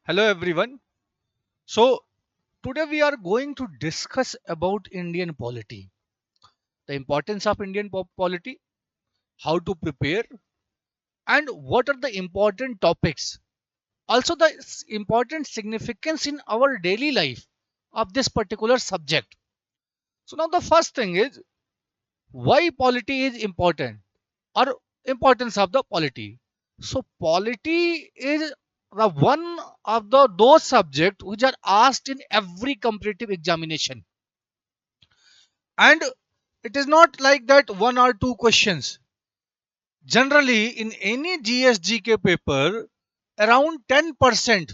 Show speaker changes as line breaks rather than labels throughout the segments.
Hello everyone. So today we are going to discuss about Indian polity, the importance of Indian polity, how to prepare, and what are the important topics. Also the important significance in our daily life of this particular subject. So now the first thing is why polity is important or importance of the polity. So polity is the one of the those subjects which are asked in every competitive examination, and it is not like that one or two questions. Generally in any GSGK paper, around 10%,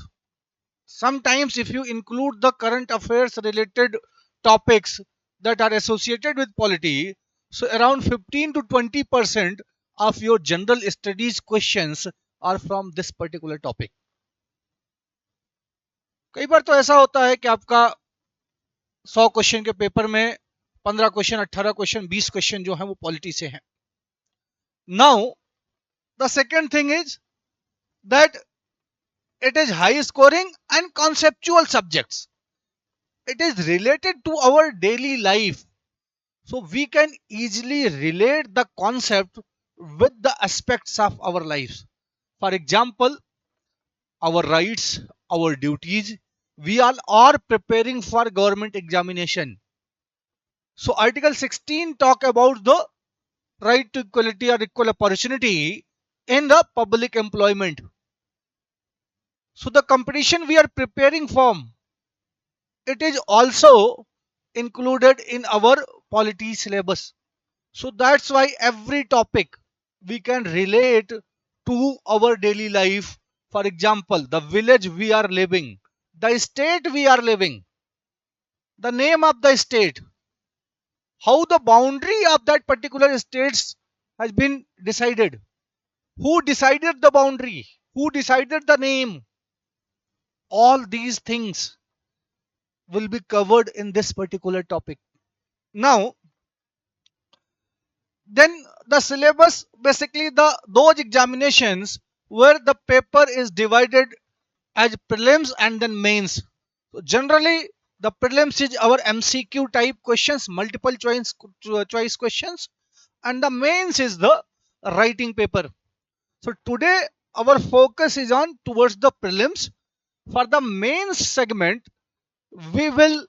sometimes if you include the current affairs related topics that are associated with polity, so around 15 to 20% of your general studies questions are from this particular topic. कई बार तो ऐसा होता है कि आपका 100 question के paper में 15 question, 18 question, 20 question जो है वो पॉलिटी से हैं. Now the second thing is that it is high scoring and conceptual subjects. It is related to our daily life, so we can easily relate the concept with the aspects of our lives. For example, our rights, our duties. We all are preparing for government examination. So Article 16 talk about the right to equality or equal opportunity in the public employment. So the competition we are preparing for, it is also included in our polity syllabus. So that's why every topic we can relate to our daily life. For example, the village we are living, the state we are living, the name of the state, how the boundary of that particular state has been decided, who decided the boundary, who decided the name. All these things will be covered in this particular topic. Now, then the syllabus, basically the those examinations where the paper is divided as prelims and then mains. So generally the prelims is our MCQ type questions, multiple choice questions, and the mains is the writing paper. So today our focus is on towards the prelims. For the mains segment, we will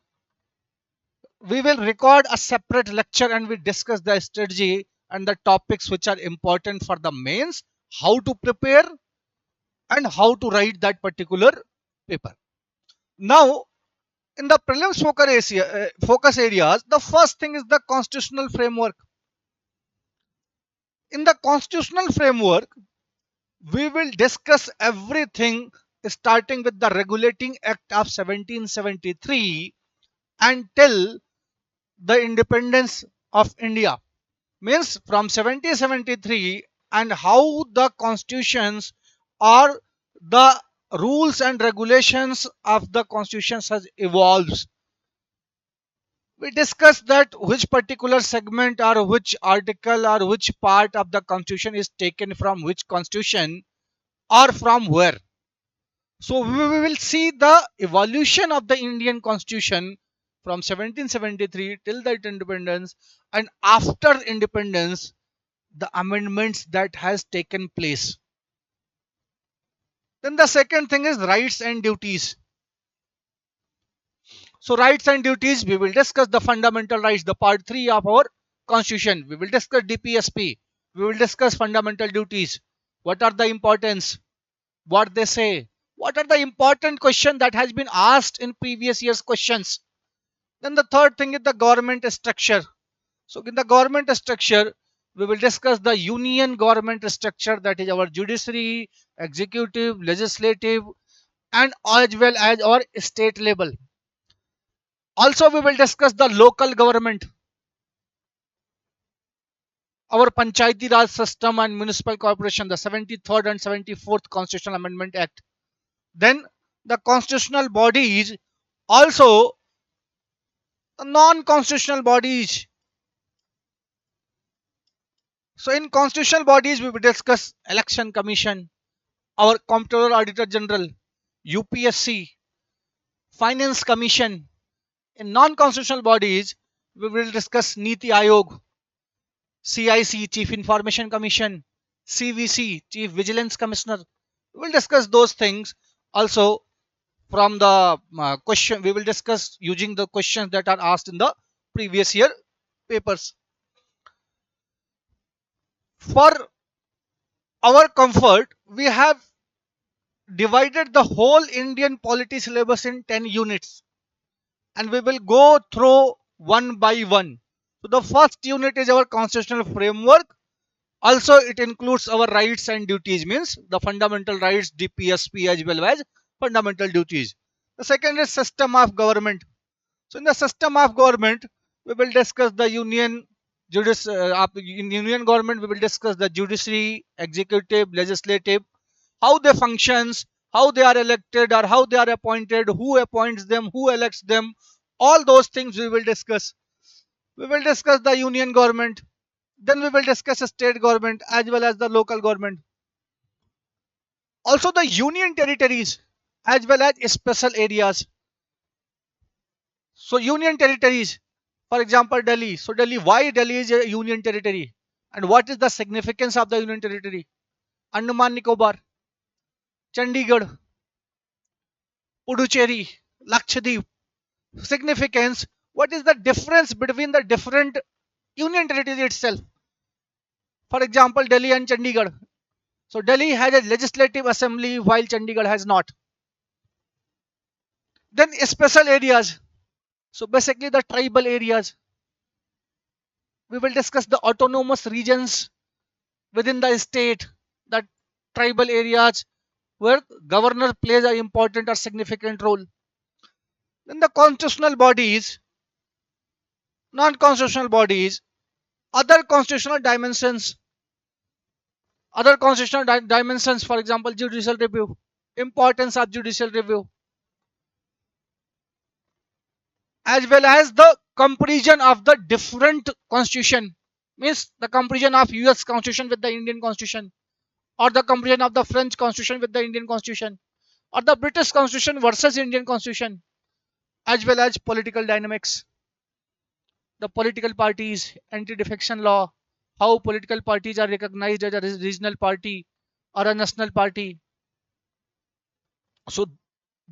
we will record a separate lecture and we discuss the strategy and the topics which are important for the mains, how to prepare and how to write that particular paper. Now in the prelims focus areas, the first thing is the constitutional framework. In the constitutional framework, we will discuss everything starting with the regulating act of 1773 until the independence of India, means from 1773, and how the constitutions or the rules and regulations of the constitutions has evolved. We discussed that which particular segment or which article or which part of the constitution is taken from which constitution or from where. So we will see the evolution of the Indian constitution from 1773 till the independence, and after independence the amendments that has taken place. Then the second thing is rights and duties. So rights and duties, we will discuss the fundamental rights, the part 3 of our constitution. We will discuss DPSP. We will discuss fundamental duties. What are the importance? What they say? What are the important questions that has been asked in previous years questions? Then the third thing is the government structure. So in the government structure, we will discuss the union government structure, that is our judiciary, executive, legislative, and as well as our state level. Also, we will discuss the local government, our Panchayati Raj system and municipal corporation, the 73rd and 74th Constitutional Amendment Act. Then the constitutional bodies, also the non-constitutional bodies. So in constitutional bodies, we will discuss election commission, our comptroller auditor general, UPSC, Finance Commission. In non-constitutional bodies, we will discuss Niti Aayog, CIC, Chief Information Commission, CVC, Chief Vigilance Commissioner. We will discuss those things. Also, from the question, we will discuss using the questions that are asked in the previous year papers. For our comfort, we have divided the whole Indian polity syllabus in 10 units, and we will go through one by one. So the first unit is our constitutional framework. Also, it includes our rights and duties, means the fundamental rights, DPSP, as well as fundamental duties. The second is system of government. So in the system of government, we will discuss the union in union government. We will discuss the judiciary, executive, legislative, how they functions, how they are elected or how they are appointed, who appoints them, who elects them. All those things we will discuss. We will discuss the union government. Then we will discuss the state government as well as the local government. Also the union territories as well as special areas. So union territories, for example, Delhi. So Delhi, why Delhi is a union territory? And what is the significance of the union territory? Andaman Nicobar, Chandigarh, Puducherry, Lakshadweep. Significance. What is the difference between the different union territories itself? For example, Delhi and Chandigarh. So Delhi has a legislative assembly while Chandigarh has not. Then special areas. So basically the tribal areas. We will discuss the autonomous regions within the state, the tribal areas where governor plays an important or significant role. Then the constitutional bodies, non-constitutional bodies, other constitutional dimensions. Other constitutional dimensions, for example, judicial review, importance of judicial review, as well as the comparison of the different constitution, means the comparison of US constitution with the Indian constitution, or the comparison of the French constitution with the Indian constitution, or the British constitution versus Indian constitution, as well as political dynamics, the political parties, anti-defection law, how political parties are recognized as a regional party or a national party. So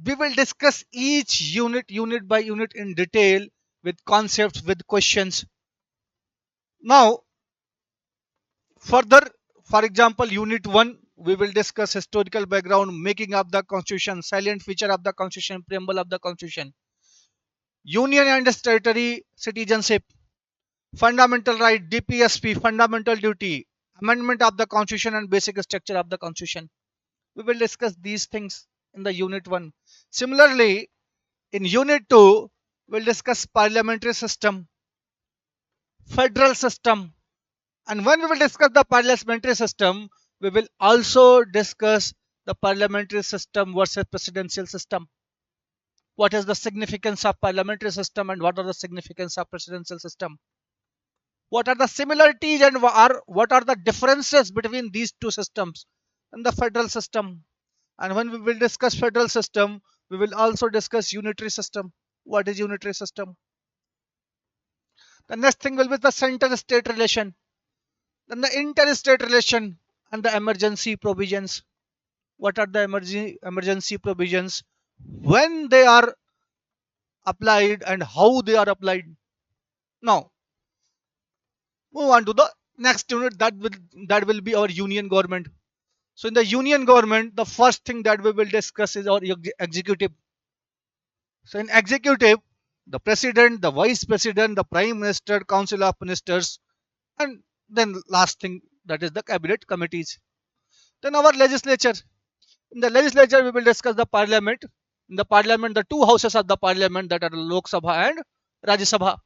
we will discuss each unit by unit in detail with concepts, with questions. Now, further, for example, unit 1, we will discuss historical background, making of the constitution, salient feature of the constitution, preamble of the constitution, union and territory citizenship, fundamental right, DPSP, fundamental duty, amendment of the constitution and basic structure of the constitution. We will discuss these things in the unit 1. Similarly, in unit 2, we'll discuss parliamentary system, federal system, and when we will discuss the parliamentary system, we will also discuss the parliamentary system versus presidential system. What is the significance of parliamentary system and what are the significance of presidential system? What are the similarities and what are the differences between these two systems and the federal system? And when we will discuss federal system, we will also discuss unitary system. What is unitary system? The next thing will be the center-state relation. Then the inter-state relation and the emergency provisions. What are the emergency provisions? When they are applied and how they are applied. Now, move on to the next unit, that will be our union government. So in the union government, the first thing that we will discuss is our executive. So in executive, the president, the vice president, the prime minister, council of ministers, and then last thing, that is the cabinet committees. Then our legislature. In the legislature, we will discuss the parliament. In the parliament, the two houses of the parliament, that are Lok Sabha and Rajya Sabha.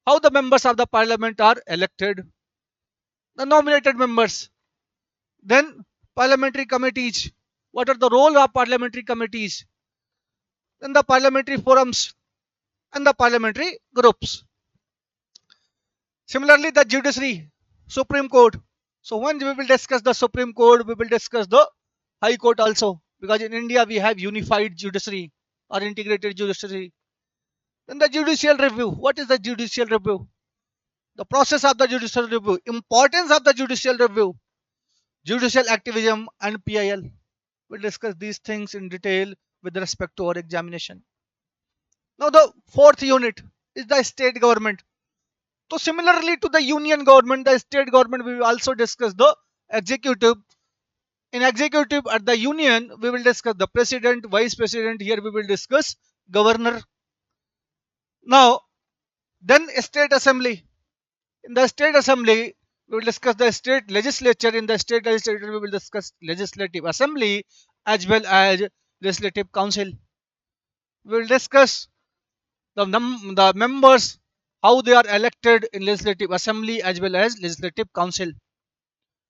How the members of the parliament are elected, the nominated members. Then parliamentary committees. What are the role of parliamentary committees? Then the parliamentary forums and the parliamentary groups. Similarly, the judiciary, Supreme Court. So when we will discuss the Supreme Court, we will discuss the High Court also. because in India we have unified judiciary or integrated judiciary. Then the judicial review. What is the judicial review? The process of the judicial review, importance of the judicial review, judicial activism, and PIL. We'll discuss these things in detail with respect to our examination. Now, the fourth unit is the state government. So, similarly to the union government, the state government, we will also discuss the executive. In executive at the union, we will discuss the president, vice president. Here, we will discuss governor. Now, then state assembly. In the state assembly, we will discuss the state legislature. In the state legislature, we will discuss legislative assembly as well as legislative council. We will discuss the members, how they are elected in legislative assembly as well as legislative council.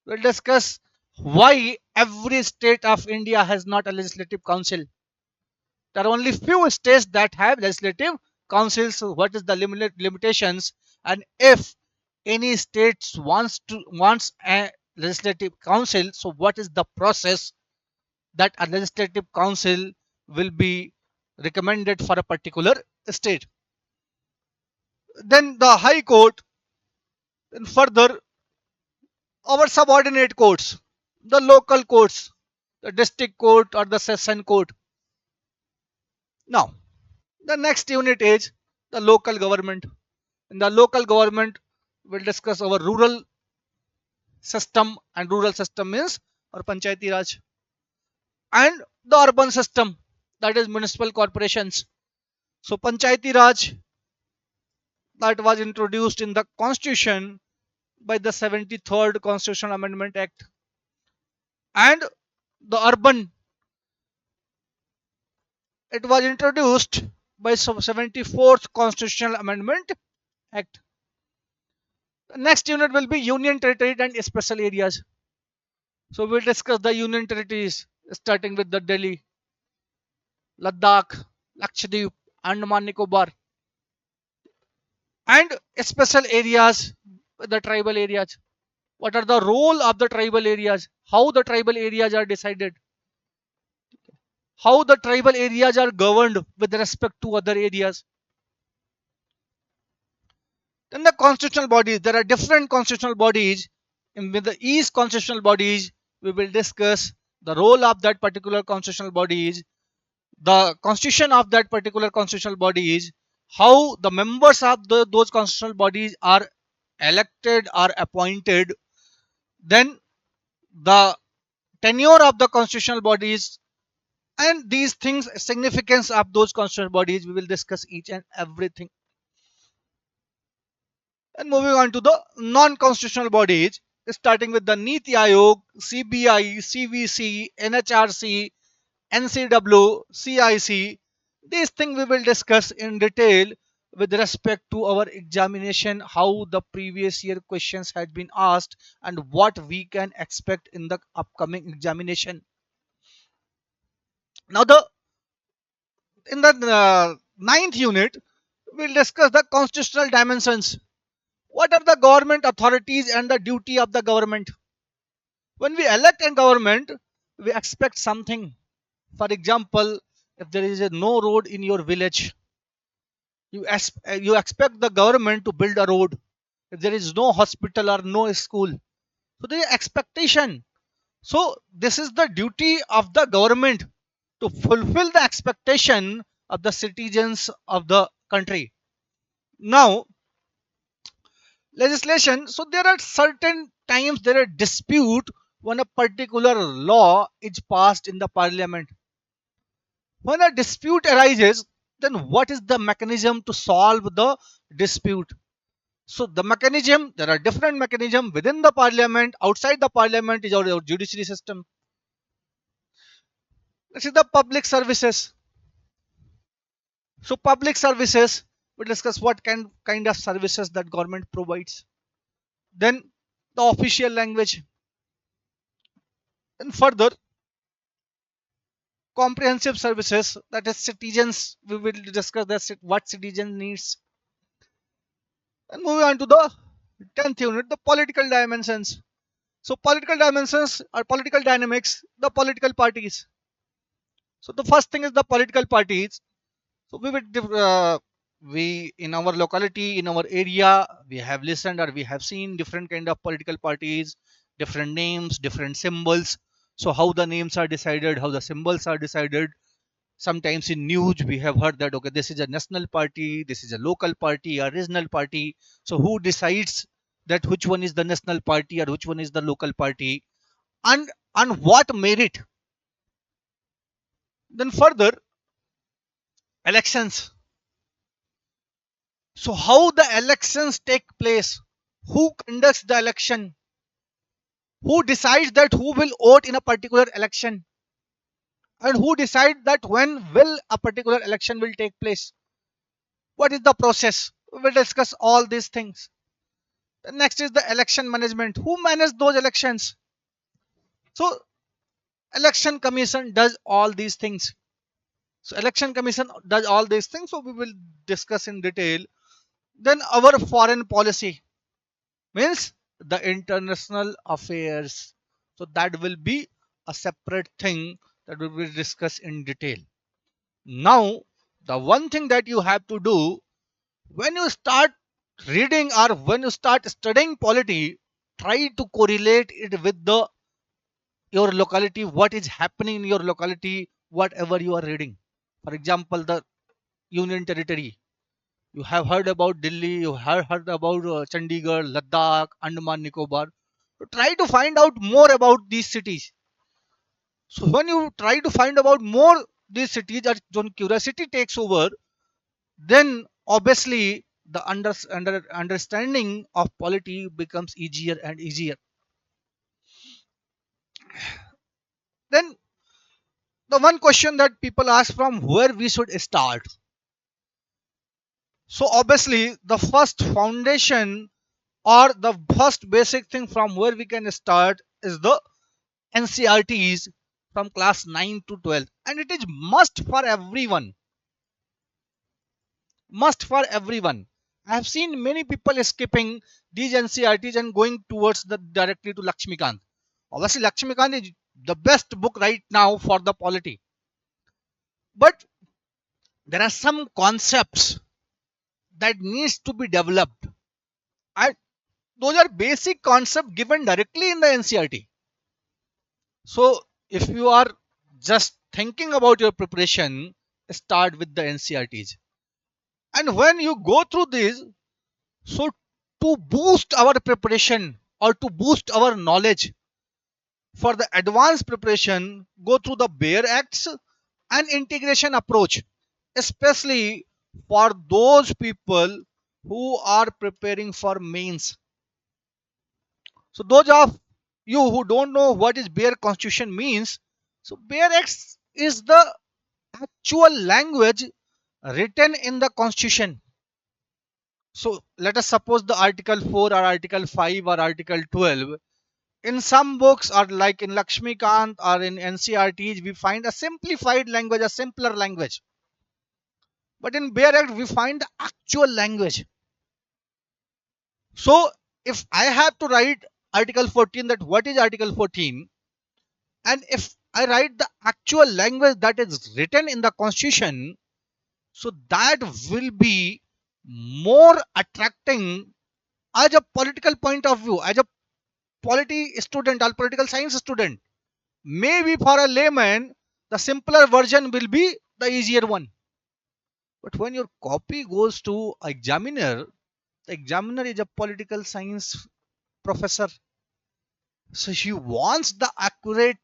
We will discuss why every state of India has not a legislative council. There are only few states that have legislative councils. So what is the limitations, and if any states wants a legislative council, so what is the process that a legislative council will be recommended for a particular state? Then the high court, and further our subordinate courts, the local courts, the district court or the session court. Now the next unit is the local government. In the local government, we'll discuss our rural system, and rural system is our panchayati raj, and the urban system, that is municipal corporations. So panchayati raj, that was introduced in the constitution by the 73rd constitutional amendment act, and the urban, it was introduced by 74th constitutional amendment act. The next unit will be union territory and special areas. So we'll discuss the union territories starting with the Delhi, Ladakh, Lakshadweep, Andaman Nicobar, and special areas, the tribal areas. What are the role of the tribal areas? How the tribal areas are decided? How the tribal areas are governed with respect to other areas? Then the constitutional bodies. There are different constitutional bodies. With each constitutional bodies, we will discuss the role of that particular constitutional bodies, the constitution of that particular constitutional bodies, how the members of those constitutional bodies are elected or appointed, then the tenure of the constitutional bodies, and these things, significance of those constitutional bodies, we will discuss each and everything. And moving on to the non-constitutional bodies, starting with the Niti Aayog, CBI, CVC, NHRC, NCW, CIC. These things we will discuss in detail with respect to our examination, how the previous year questions had been asked and what we can expect in the upcoming examination. Now in the ninth unit, we'll discuss the constitutional dimensions. What are the government authorities and the duty of the government? When we elect a government, we expect something. For example, if there is no road in your village, you expect the government to build a road. If there is no hospital or no school, so there is expectation. So this is the duty of the government to fulfill the expectation of the citizens of the country. Now, legislation. So there are certain times there are dispute when a particular law is passed in the parliament. When a dispute arises, then what is the mechanism to solve the dispute? So the mechanism, there are different mechanisms within the parliament. Outside the parliament is our judiciary system. This is the public services. So public services, we discuss what kind of services that government provides. Then the official language. And further, comprehensive services, that is citizens, we will discuss this, what citizen needs. And moving on to the 10th unit, the political dimensions. So political dimensions are political dynamics, the political parties. So the first thing is the political parties. So we in our locality, in our area, we have listened or we have seen different kind of political parties, different names, different symbols. So how the names are decided, how the symbols are decided. Sometimes in news we have heard that okay, this is a national party, this is a local party, a regional party. So who decides that which one is the national party or which one is the local party, and on what merit? Then further, elections. So how the elections take place, who conducts the election, who decides that who will vote in a particular election, and who decides that when will a particular election will take place, what is the process. We will discuss all these things. The next is the election management, who manages those elections. So election commission does all these things. So election commission does all these things, so we will discuss in detail. Then our foreign policy means the international affairs. So that will be a separate thing that we will discuss in detail. Now, the one thing that you have to do when you start reading or when you start studying polity, try to correlate it with the your locality, what is happening in your locality, whatever you are reading. For example, the union territory. You have heard about Delhi, you have heard about Chandigarh, Ladakh, Andaman, Nicobar. So try to find out more about these cities. So when you try to find about more these cities, as when curiosity takes over, then obviously the understanding of polity becomes easier and easier. Then the one question that people ask from where we should start. So obviously the first foundation or the first basic thing from where we can start is the NCRTs from class 9 to 12, and it is must for everyone. Must for everyone. I have seen many people skipping these NCRTs and going towards the directly to Lakshmikant. Obviously, Lakshmikant is the best book right now for the polity, but there are some concepts that needs to be developed, and those are basic concepts given directly in the NCRT. So if you are just thinking about your preparation, start with the NCRTs. And when you go through this, so to boost our preparation or to boost our knowledge for the advanced preparation, go through the bare acts and integration approach, especially for those people who are preparing for mains. So those of you who don't know what is bare constitution means, so bare acts is the actual language written in the constitution. So let us suppose the article 4 or article 5 or article 12. In some books or like in Lakshmikant or in NCRTs, we find a simplified language, a simpler language. But in bare act we find the actual language. So if I have to write article 14, that what is article 14, and if I write the actual language that is written in the constitution, so that will be more attracting as a political point of view, as a polity student or political science student. Maybe for a layman the simpler version will be the easier one, but when your copy goes to examiner, the examiner is a political science professor, so he wants the accurate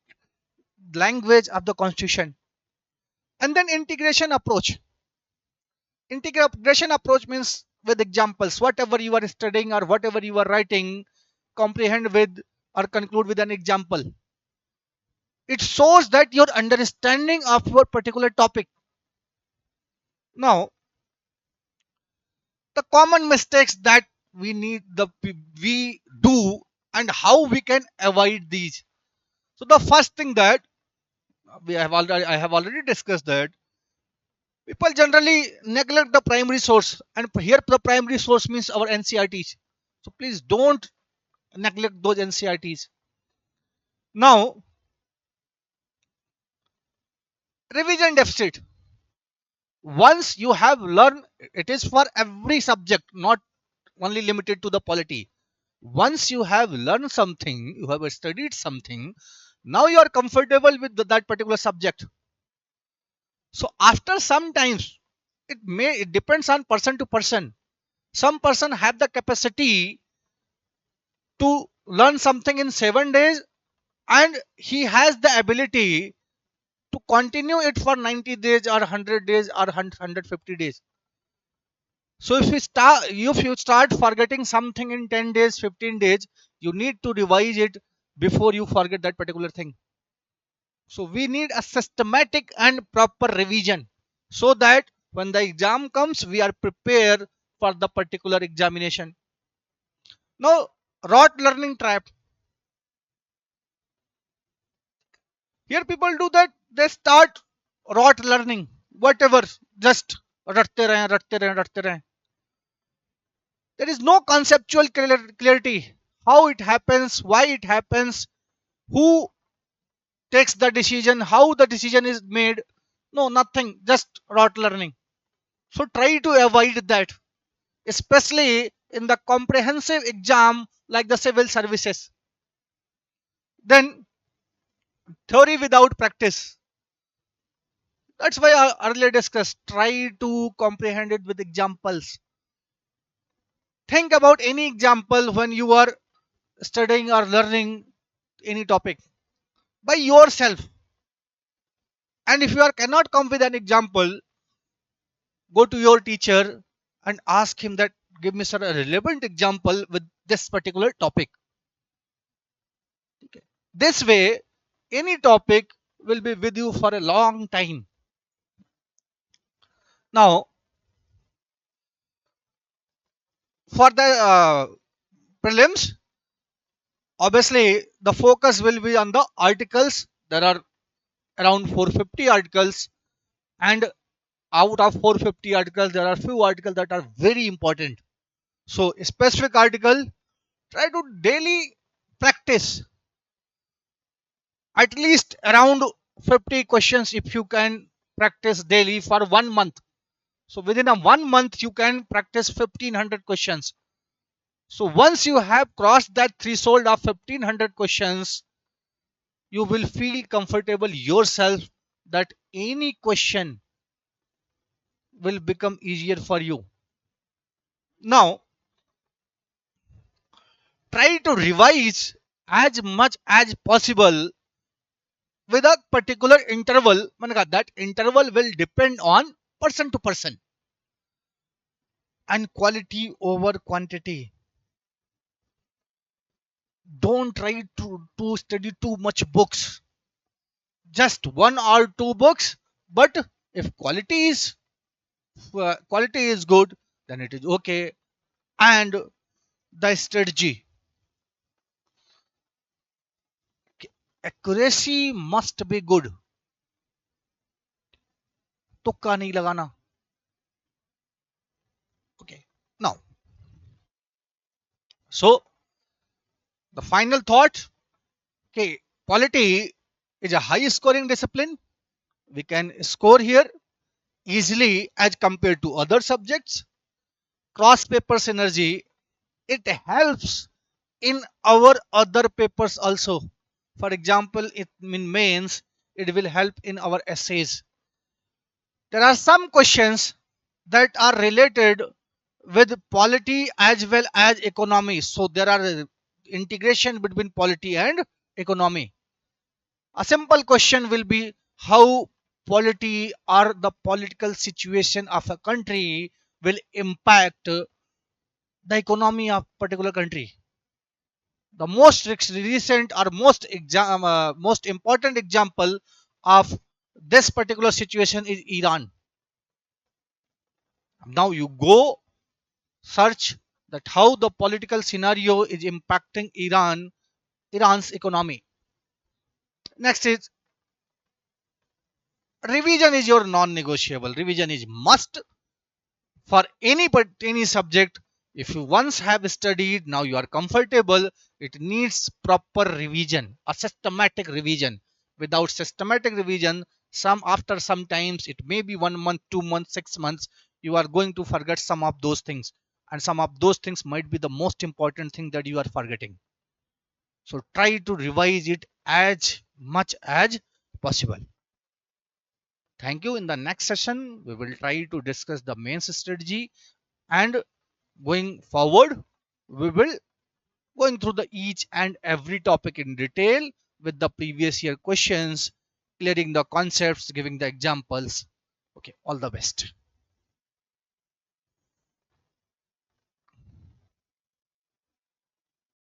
language of the constitution. And then integration approach means with examples, whatever you are studying or whatever you are writing, comprehend with or conclude with an example. It shows that your understanding of your particular topic. Now the common mistakes that we do and how we can avoid these. So the first thing that I have already discussed that people generally neglect the primary source, and here the primary source means our NCRTs. So please don't neglect those NCRTs. Now Revision deficit. Once you have learned, it is for every subject, not only limited to the polity. Once you have learned something, you have studied something, now you are comfortable with that particular subject. So after some times, it depends on person to person. Some person have the capacity to learn something in 7 days, and he has the ability to continue it for 90 days or 100 days or 150 days. So if you start forgetting something in 10 days, 15 days, you need to revise it before you forget that particular thing. So we need a systematic and proper revision, so that when the exam comes, we are prepared for the particular examination. Now, rote learning trap. Here people do that. They start rote learning, whatever, just रटते रहें, रटते रहें, रटते रहें. There is no conceptual clarity. How it happens, why it happens, who takes the decision, how the decision is made. No, nothing. Just rote learning. So try to avoid that, especially in the comprehensive exam like the civil services. Then theory without practice. That's why I earlier discussed. Try to comprehend it with examples. Think about any example when you are studying or learning any topic by yourself. And if you cannot come with an example, go to your teacher and ask him that give me sir a relevant example with this particular topic. Okay. This way, any topic will be with you for a long time. Now, for the prelims, obviously the focus will be on the articles. There are around 450 articles, and out of 450 articles, there are few articles that are very important. So, a specific article, try to daily practice at least around 50 questions if you can practice daily for 1 month. So within a 1 month you can practice 1500 questions. So once you have crossed that threshold of 1500 questions, you will feel comfortable yourself that any question will become easier for you. Now try to revise as much as possible with a particular interval. That interval will depend on person to person, and quality over quantity. Don't try to study too much books, just one or two books. But if quality is good, then it is okay. And the strategy, accuracy must be good. तुक्का नहीं लगाना. Okay. Now, so the final thought. Okay, polity is a high scoring discipline. We can score here easily as compared to other subjects. Cross paper synergy, it helps in our other papers also. For example, in mains, it will help in our essays. There are some questions that are related with polity as well as economy. So there are integration between polity and economy. A simple question will be how polity or the political situation of a country will impact the economy of particular country. The most recent or most important example of this particular situation is Iran. Now you go search that how the political scenario is impacting Iran's economy. Next is revision is your non-negotiable. Revision is must for any subject. If you once have studied, now you are comfortable, it needs proper revision, a systematic revision. Without systematic revision, Some after some times, it may be 1 month, 2 months, 6 months, you are going to forget some of those things, and some of those things might be the most important thing that you are forgetting. So try to revise it as much as possible. Thank you. In the next session, we will try to discuss the mains strategy, and going forward, we will going through the each and every topic in detail with the previous year questions, clearing the concepts, giving the examples. Okay, all the best.